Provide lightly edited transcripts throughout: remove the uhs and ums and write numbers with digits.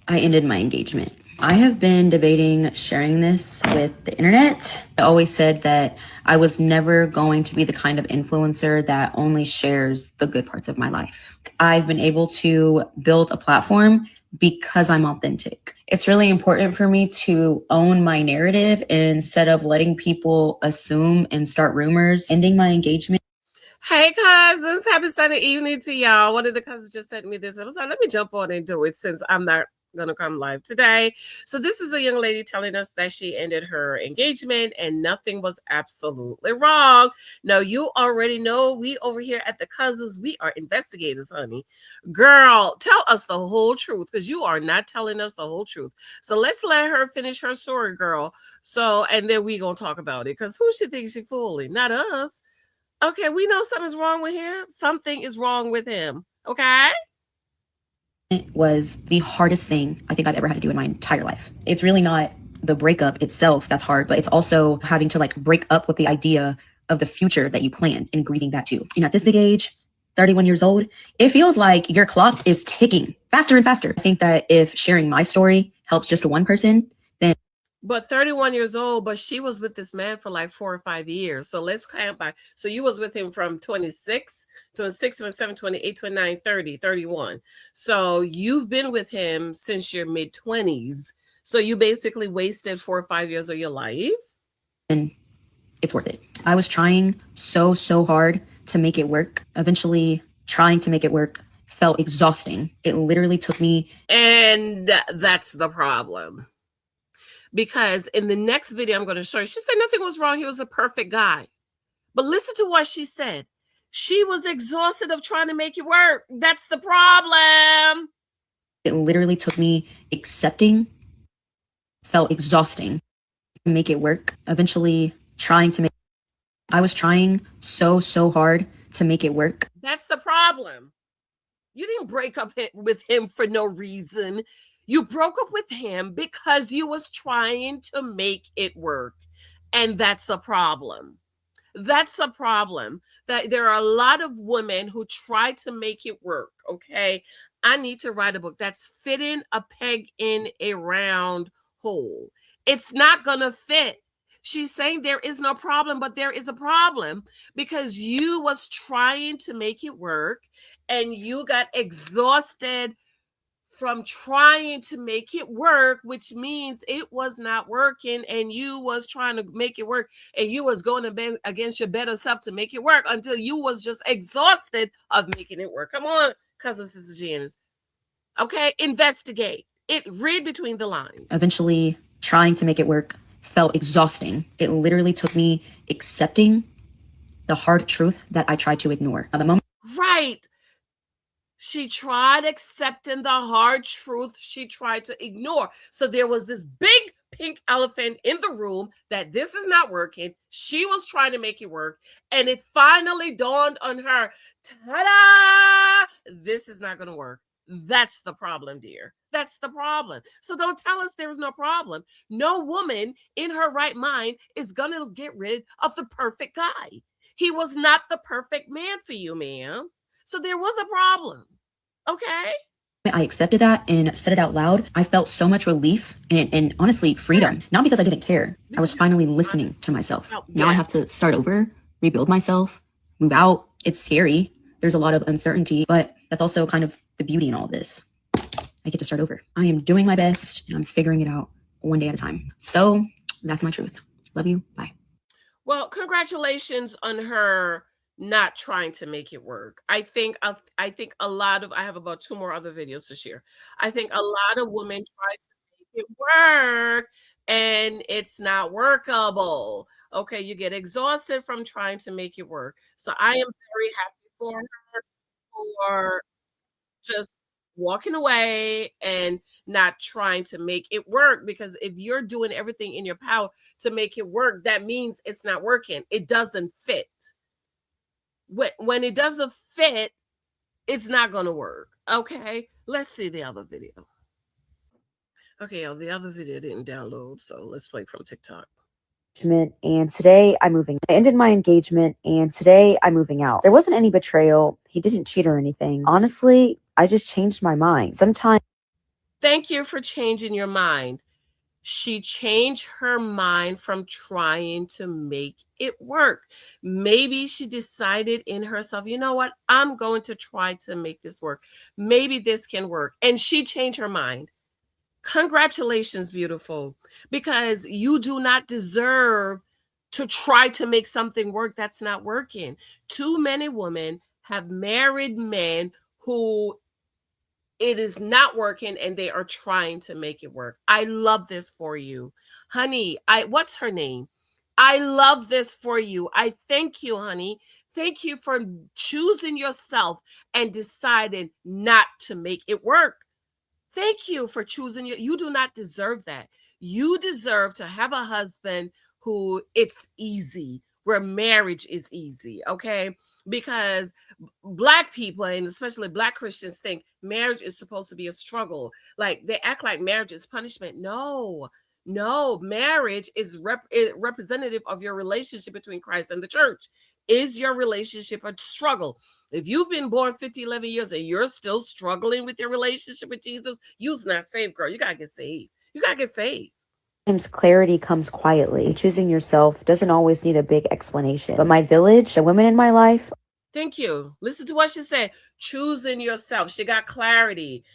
I ended my engagement. I have been debating sharing this with the internet. I always said that I was never going to be the kind of influencer that only shares the good parts of my life. I've been able to build a platform because I'm authentic. It's really important for me to own my narrative instead of letting people assume and start rumors. Ending my engagement. Hey cousins, happy Sunday evening to y'all. One of the cousins just sent me this. I was like, let me jump on and do it since I'm not gonna come live today. So this is a young lady telling us that she ended her engagement and nothing was absolutely wrong. No, you already know we over here at the cousins, we are investigators, honey. Girl, tell us the whole truth because you are not telling us the whole truth. So let's let her finish her story, girl. So and then we gonna talk about it because who she thinks she fooling? Not us. Okay, we know something's wrong with him. Something is wrong with him. Okay? It was the hardest thing I think I've ever had to do in my entire life. It's really not the breakup itself that's hard, but it's also having to like break up with the idea of the future that you planned and grieving that too. And at this big age, 31 years old, it feels like your clock is ticking faster and faster. I think that if sharing my story helps just one person, then. But 31 years old, but she was with this man for like 4 or 5 years. So let's count by. So you was with him from 26, 27, 28, 29, 30, 31. So you've been with him since your mid 20s. So you basically wasted 4 or 5 years of your life. And it's worth it. I was trying so hard to make it work. Eventually, trying to make it work felt exhausting. It literally took me. And that's the problem. Because in the next video I'm going to show you, she said nothing was wrong. He was a perfect guy. But listen to what she said. She was exhausted of trying to make it work. That's the problem. It literally took me accepting, felt exhausting to make it work. Eventually trying to make. I was trying so hard to make it work. That's the problem. You didn't break up with him for no reason. You broke up with him because you was trying to make it work. And that's a problem. That's a problem. That there are a lot of women who try to make it work, okay? I need to write a book that's fitting a peg in a round hole. It's not going to fit. She's saying there is no problem, but there is a problem because you was trying to make it work and you got exhausted from trying to make it work, which means it was not working and you was trying to make it work and you was going to be against your better self to make it work until you was just exhausted of making it work. Come on, cousin sister Janice. Okay, investigate it, read between the lines. Eventually trying to make it work felt exhausting. It literally took me accepting the hard truth that I tried to ignore. At the moment. Right. She tried accepting the hard truth she tried to ignore. So there was this big pink elephant in the room that this is not working. She was trying to make it work. And it finally dawned on her, ta-da! This is not going to work. That's the problem, dear. That's the problem. So don't tell us there's no problem. No woman in her right mind is going to get rid of the perfect guy. He was not the perfect man for you, ma'am. So there was a problem. Okay. I accepted that and said it out loud. I felt so much relief and honestly freedom. Not because I didn't care. I was finally listening to myself. Now I have to start over, rebuild myself, move out. It's scary. There's a lot of uncertainty, but that's also kind of the beauty in all of this. I get to start over. I am doing my best and I'm figuring it out one day at a time. So that's my truth. Love you. Bye. Well, congratulations on her not trying to make it work. I think a lot of, I have about 2 more other videos to share. I think a lot of women try to make it work and it's not workable. Okay, you get exhausted from trying to make it work. So I am very happy for her for just walking away and not trying to make it work, because if you're doing everything in your power to make it work, that means it's not working. It doesn't fit. When it doesn't fit, it's not going to work. Okay, let's see the other video. Okay, the other video didn't download, so let's play from TikTok. And today I'm moving. I ended my engagement and today I'm moving out. There wasn't any betrayal. He didn't cheat or anything. Honestly, I just changed my mind. Sometimes. Thank you for changing your mind. She changed her mind from trying to make it work. Maybe she decided in herself, you know what? I'm going to try to make this work. Maybe this can work. And she changed her mind. Congratulations, beautiful, because you do not deserve to try to make something work that's not working. Too many women have married men who it is not working and they are trying to make it work. I love this for you. Honey, what's her name? I love this for you. I thank you, honey. Thank you for choosing yourself and deciding not to make it work. Thank you for choosing you do not deserve that. You deserve to have a husband who it's easy, where marriage is easy, okay? Because Black people, and especially Black Christians, think marriage is supposed to be a struggle. Like they act like marriage is punishment. No, no, marriage is representative of your relationship between Christ and the church. Is your relationship a struggle? If you've been born 50, 11 years and you're still struggling with your relationship with Jesus, you're not saved, girl. You got to get saved. You got to get saved. Sometimes clarity comes quietly. Choosing yourself doesn't always need a big explanation. But my village, the women in my life. Thank you. Listen to what she said. Choosing yourself. She got clarity.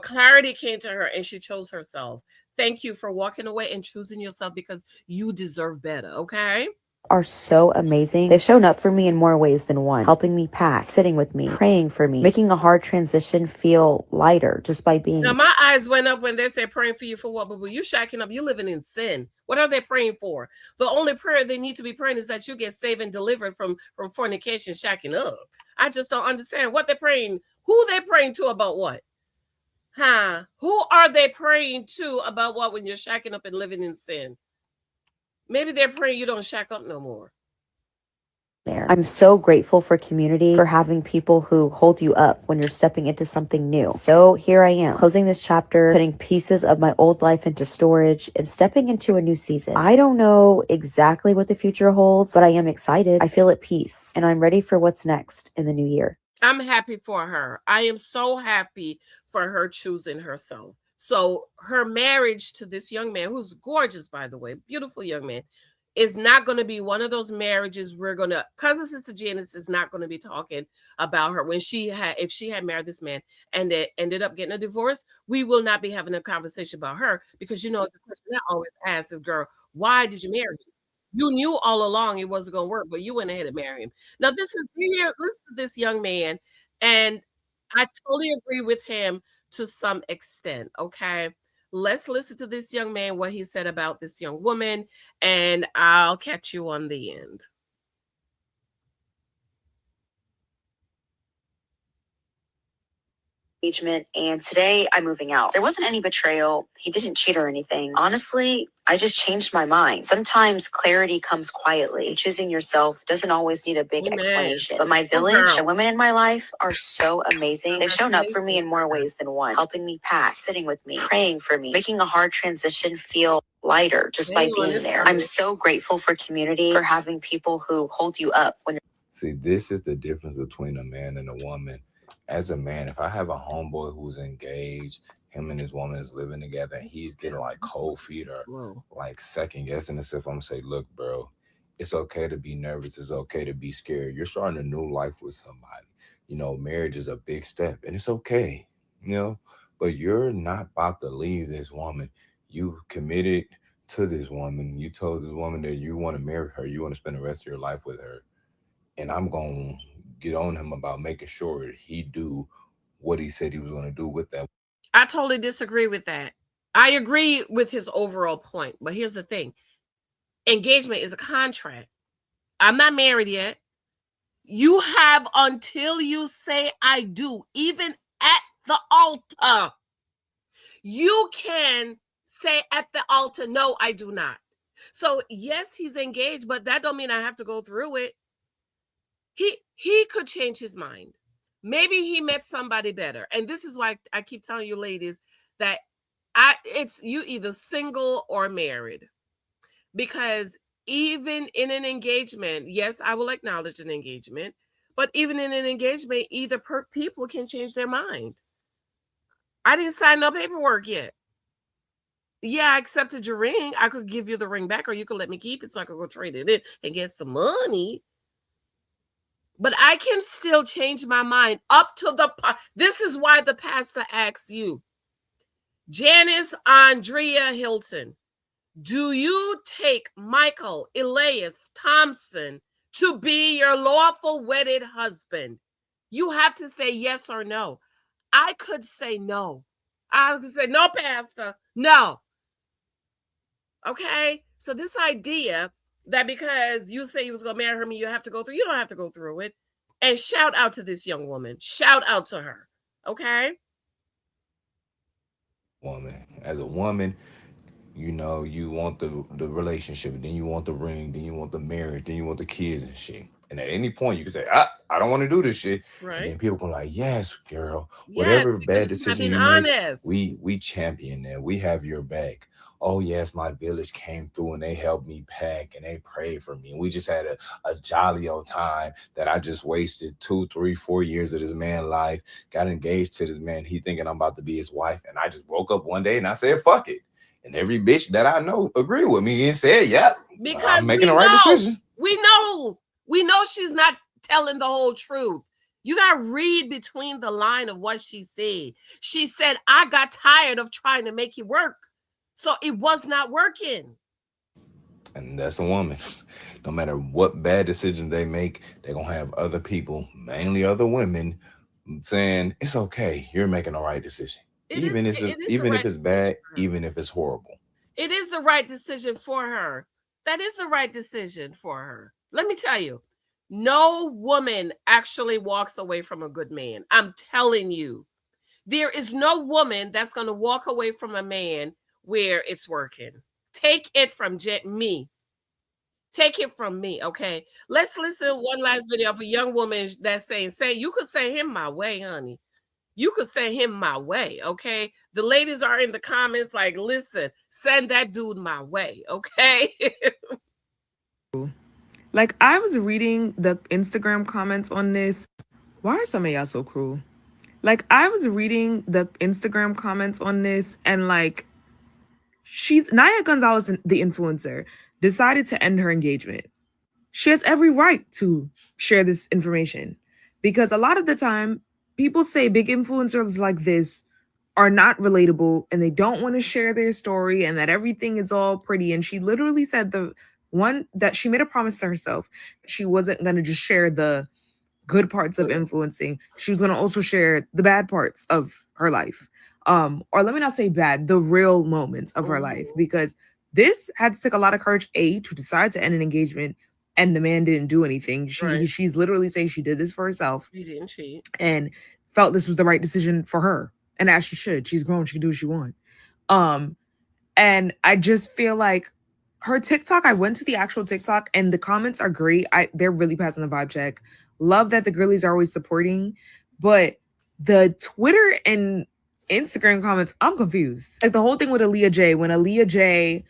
Clarity came to her and she chose herself. Thank you for walking away and choosing yourself because you deserve better, okay? Are so amazing. They've shown up for me in more ways than one, helping me pass, sitting with me, praying for me, making a hard transition feel lighter just by being. Now, my eyes went up when they said praying for you for what? But when you shacking up, you living in sin. What are they praying for? The only prayer they need to be praying is that you get saved and delivered from fornication, shacking up. I just don't understand what they're praying. Who they praying to about what? Huh? Who are they praying to about what when you're shacking up and living in sin? Maybe they're praying you don't shack up no more. I'm so grateful for community, for having people who hold you up when you're stepping into something new. So here I am, closing this chapter, putting pieces of my old life into storage, and stepping into a new season. I don't know exactly what the future holds, but I am excited. I feel at peace, and I'm ready for what's next in the new year. I'm happy for her. I am so happy for her choosing herself. So her marriage to this young man, who's gorgeous, by the way, beautiful young man, is not going to be one of those marriages cousin sister Janice is not going to be talking about her if she had married this man and it ended up getting a divorce. We will not be having a conversation about her because the question I always ask is, girl, why did you marry him? You knew all along it wasn't going to work, but you went ahead and married him. Now listen to this young man, and I totally agree with him to some extent. Okay. Let's listen to this young man, what he said about this young woman, and I'll catch you on the end. And today I'm moving out. There wasn't any betrayal. He didn't cheat or anything. Honestly, I just changed my mind. Sometimes clarity comes quietly. Choosing yourself doesn't always need a big explanation. But my village, the women in my life are so amazing. They've shown up for me in more ways than one, helping me pass, sitting with me, praying for me, making a hard transition feel lighter just by being there. I'm so grateful for community, for having people who hold you up when. See, this is the difference between a man and a woman. As a man, if I have a homeboy who's engaged, him and his woman is living together, and he's getting like cold feet or like second guessing himself, I'm gonna say, look, bro, it's okay to be nervous. It's okay to be scared. You're starting a new life with somebody. Marriage is a big step, and it's okay, but you're not about to leave this woman. You committed to this woman. You told this woman that you want to marry her. You want to spend the rest of your life with her. And I'm going to get on him about making sure he do what he said he was going to do with that. I totally disagree with that. I agree with his overall point, but here's the thing. Engagement is a contract. I'm not married yet. You have until you say I do, even at the altar. You can say at the altar, no, I do not. So yes, he's engaged, but that don't mean I have to go through it. He could change his mind. Maybe he met somebody better. And this is why I keep telling you ladies that it's you either single or married. Because even in an engagement, yes, I will acknowledge an engagement, but even in an engagement, either people can change their mind. I didn't sign no paperwork yet. Yeah, I accepted your ring. I could give you the ring back, or you could let me keep it so I could go trade it in and get some money. But I can still change my mind up to the this is why the pastor asks you, Janice Andrea Hylton, do you take Michael Elias Thompson to be your lawful wedded husband? You have to say yes or no. I could say no. I could say no, Pastor. No. Okay? So this idea that because you say you was going to marry her, you have to go through, you don't have to go through it. And shout out to this young woman. Shout out to her. Okay? Woman. As a woman, you know, you want the relationship, then you want the ring, then you want the marriage, then you want the kids and shit. And at any point, you can say, I don't want to do this shit. Right. And then people can like, yes, girl, whatever bad decision you make, we champion that. We have your back. Oh, yes, my village came through and they helped me pack and they prayed for me. And we just had a jolly old time that I just wasted 2, 3, 4 years of this man's life, got engaged to this man. He thinking I'm about to be his wife. And I just woke up one day and I said, fuck it. And every bitch that I know agreed with me and said, yeah, because I'm making the right decision. We know she's not telling the whole truth. You got to read between the line of what she said. She said, I got tired of trying to make it work. So it was not working. And that's a woman. No matter what bad decisions they make, they're going to have other people, mainly other women, saying, it's okay. You're making the right decision. Even if it's bad, even if it's horrible. It is the right decision for her. That is the right decision for her. Let me tell you, no woman actually walks away from a good man. I'm telling you. There is no woman that's going to walk away from a man where it's working. Take it from me. Take it from me, okay? Let's listen to one last video of a young woman that's saying, you could send him my way, honey. You could send him my way, okay? The ladies are in the comments like, listen, send that dude my way, okay? Like, I was reading the Instagram comments on this. Why are some of y'all so cruel? Like, I was reading the Instagram comments on this, and like, Nia Gonzalez, the influencer, decided to end her engagement. She has every right to share this information because a lot of the time, people say big influencers like this are not relatable and they don't want to share their story and that everything is all pretty. And she literally said that she made a promise to herself. She wasn't going to just share the good parts of influencing. She was going to also share the bad parts of her life. Or let me not say bad, the real moments of her life, because this had to take a lot of courage, to decide to end an engagement, and the man didn't do anything. She's literally saying she did this for herself. She didn't cheat. And felt this was the right decision for her. And as she should. She's grown, she can do what she wants. And I just feel like her TikTok, I went to the actual TikTok and the comments are great. They're really passing the vibe check. Love that the girlies are always supporting. But the Twitter and Instagram comments, I'm confused. Like the whole thing with Aaliyah J, when Aaliyah J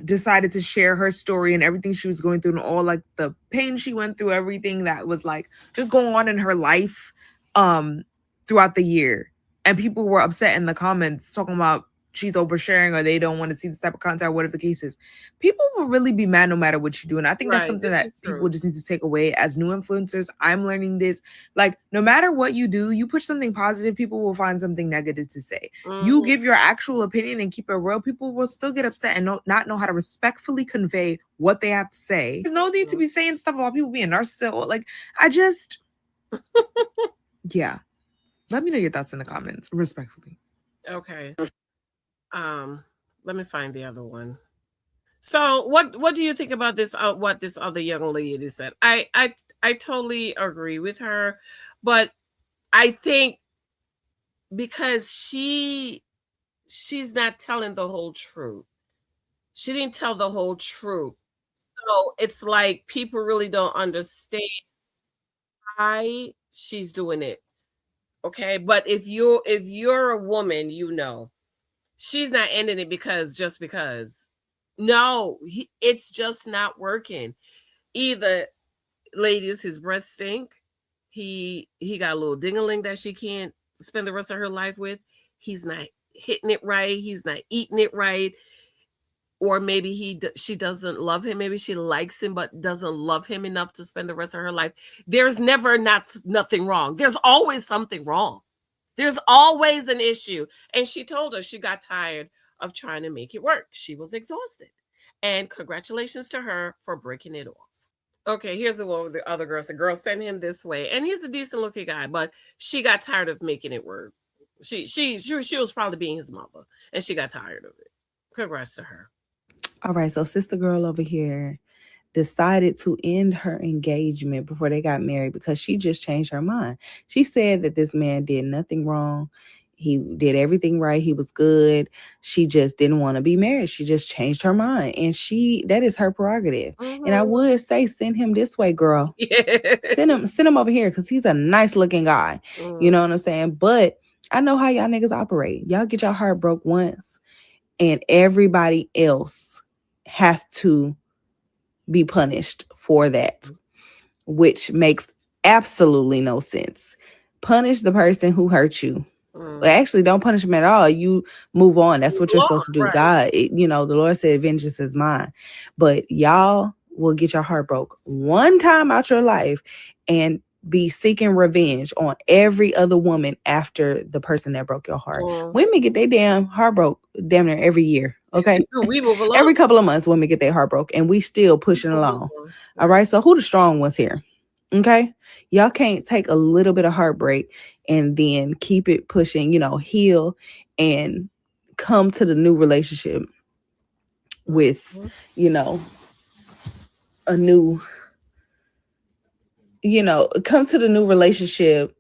decided to share her story and everything she was going through and all like the pain she went through, everything that was like just going on in her life throughout the year. And people were upset in the comments talking about she's oversharing or they don't want to see this type of content, whatever the case is. People will really be mad no matter what you do. And I think that's something that people just need to take away as new influencers. I'm learning this. Like, no matter what you do, you push something positive, people will find something negative to say. You give your actual opinion and keep it real, people will still get upset and not know how to respectfully convey what they have to say. There's no need to be saying stuff about people being narcissistic. Like, I just... yeah. Let me know your thoughts in the comments, respectfully. Okay. Let me find the other one. So what do you think about this? What this other young lady said? I totally agree with her, but I think because she's not telling the whole truth. She didn't tell the whole truth. So it's like people really don't understand why she's doing it. Okay, but if you're a woman, you know, she's not ending it just because. No, it's just not working. Either, ladies, his breath stink. He got a little ding-a-ling that she can't spend the rest of her life with. he's not hitting it right, he's not eating it right, or maybe she doesn't love him, maybe she likes him but doesn't love him enough to spend the rest of her life. There's never nothing wrong. There's always something wrong. There's always an issue. And she told her she got tired of trying to make it work. She was exhausted. And congratulations to her for breaking it off. Okay, here's the one with the other girl. The girl sent him this way, and he's a decent looking guy, but she got tired of making it work. She was probably being his mother, and she got tired of it. Congrats to her. All right, so sister girl over here decided to end her engagement before they got married because she just changed her mind. She said that this man did nothing wrong. He did everything right. He was good. She just didn't want to be married. She just changed her mind. And that is her prerogative. Mm-hmm. And I would say send him this way, girl. Yeah. Send him over here because he's a nice looking guy. Mm-hmm. You know what I'm saying? But I know how y'all niggas operate. Y'all get your heart broke once and everybody else has to be punished for that, which makes absolutely no sense. Punish the person who hurt you. Well, actually, don't punish them at all. You move on. That's what you're supposed to do. Right. God, the Lord said, vengeance is mine. But y'all will get your heart broke one time out your life and be seeking revenge on every other woman after the person that broke your heart. Women get their damn heart broke damn near every year. Okay. We move along. Every couple of months, women get their heart broke and we still pushing along. All right. So who the strong ones here? Okay. Y'all can't take a little bit of heartbreak and then keep it pushing, heal and come to the new relationship with, a new, come to the new relationship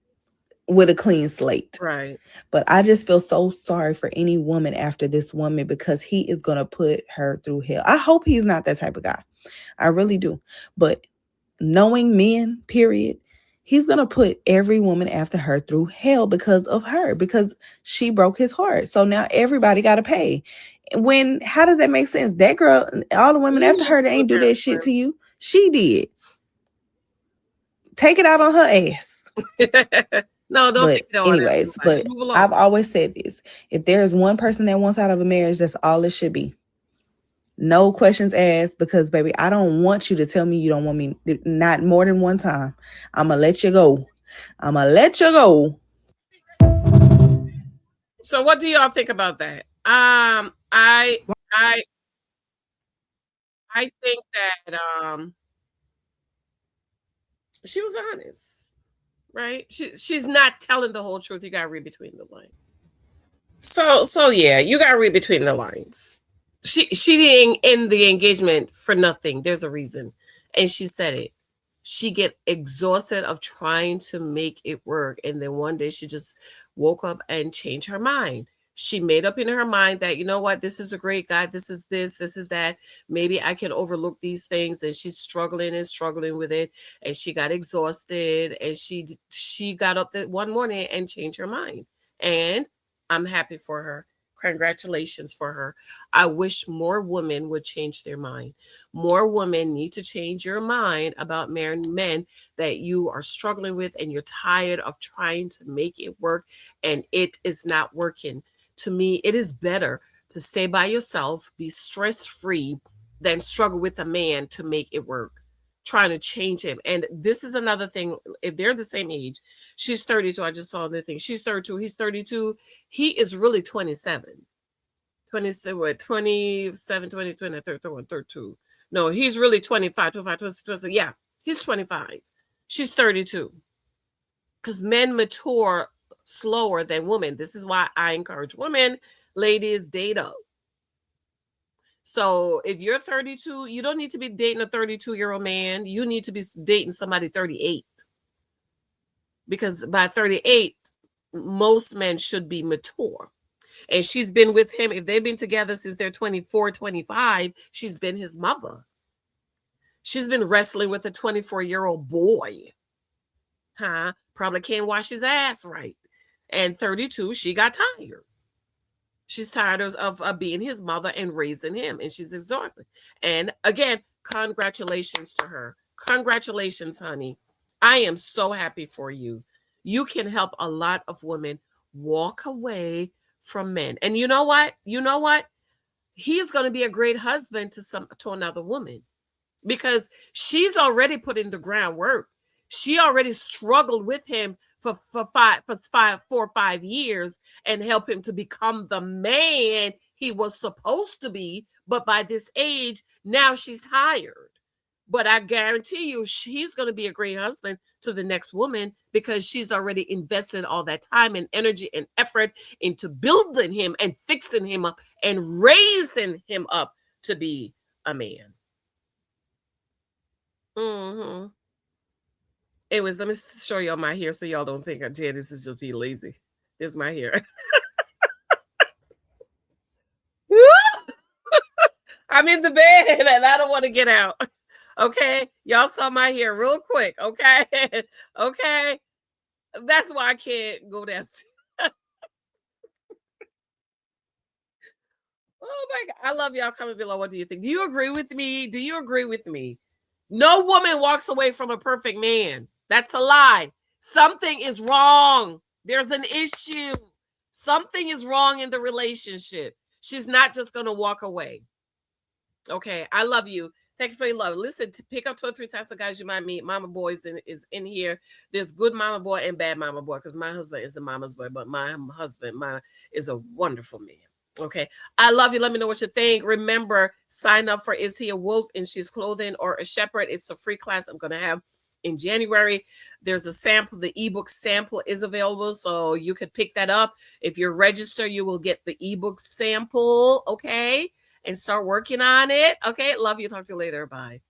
with a clean slate. Right. But I just feel so sorry for any woman after this woman because he is going to put her through hell. I hope he's not that type of guy. I really do. But knowing men, period, he's going to put every woman after her through hell because of her, because she broke his heart. So now everybody got to pay. How does that make sense? That girl, all the women after her, they ain't do that shit to you. She did. Take it out on her ass. No, don't take it on. Anyways, but I've always said this. If there is one person that wants out of a marriage, that's all it should be. No questions asked, because baby, I don't want you to tell me you don't want me, not more than one time. I'm gonna let you go. So what do y'all think about that? I think that she was honest, right? She's not telling the whole truth. You gotta read between the lines. So yeah, you gotta read between the lines. She didn't end the engagement for nothing. There's a reason. And she said it. She get exhausted of trying to make it work. And then one day she just woke up and changed her mind. She made up in her mind that, you know what, this is a great guy. This is that. Maybe I can overlook these things. And she's struggling with it. And she got exhausted. And she got up that one morning and changed her mind. And I'm happy for her. Congratulations for her. I wish more women would change their mind. More women need to change your mind about marrying men that you are struggling with and you're tired of trying to make it work and it is not working. To me, it is better to stay by yourself, be stress-free, than struggle with a man to make it work, trying to change him. And this is another thing. If they're the same age, she's 32. I just saw the thing. She's 32. He's 32. He is really 27. 27, 20, 31, 32. No, he's really 25, 26. Yeah, he's 25. She's 32. Because men mature slower than women. This is why I encourage women, ladies, date up. So if you're 32, you don't need to be dating a 32-year-old man. You need to be dating somebody 38. Because by 38, most men should be mature. And she's been with him. If they've been together since they're 24, 25, she's been his mother. She's been wrestling with a 24-year-old boy. Probably can't wash his ass right. And 32, she got tired. She's tired of being his mother and raising him, and she's exhausted. And again, congratulations to her. Congratulations, honey. I am so happy for you. You can help a lot of women walk away from men. And you know what? He's going to be a great husband to another woman, because she's already put in the groundwork. She already struggled with him for 4 or 5 years and helped him to become the man he was supposed to be. But by this age, now she's tired. But I guarantee you, she's going to be a great husband to the next woman, because she's already invested all that time and energy and effort into building him and fixing him up and raising him up to be a man. Anyways, let me show y'all my hair so y'all don't think Janice is just being lazy. This is my hair. I'm in the bed and I don't want to get out. Okay, y'all saw my hair real quick. Okay, okay, that's why I can't go downstairs. Oh my God, I love y'all. Comment below. What do you think? Do you agree with me? Do you agree with me? No woman walks away from a perfect man. That's a lie. Something is wrong. There's an issue. Something is wrong in the relationship. She's not just going to walk away. Okay, I love you. Thank you for your love. Listen, to pick up 2 or 3 types of guys you might meet. Mama boy is in here. There's good mama boy and bad mama boy, because my husband is a mama's boy, but my husband is a wonderful man. Okay, I love you. Let me know what you think. Remember, sign up for Is He a Wolf in Sheep's Clothing or a Shepherd? It's a free class I'm going to have in January. There's a sample. The ebook sample is available, so you could pick that up. If you're registered, you will get the ebook sample. Okay, and start working on it. Okay, love you. Talk to you later. Bye.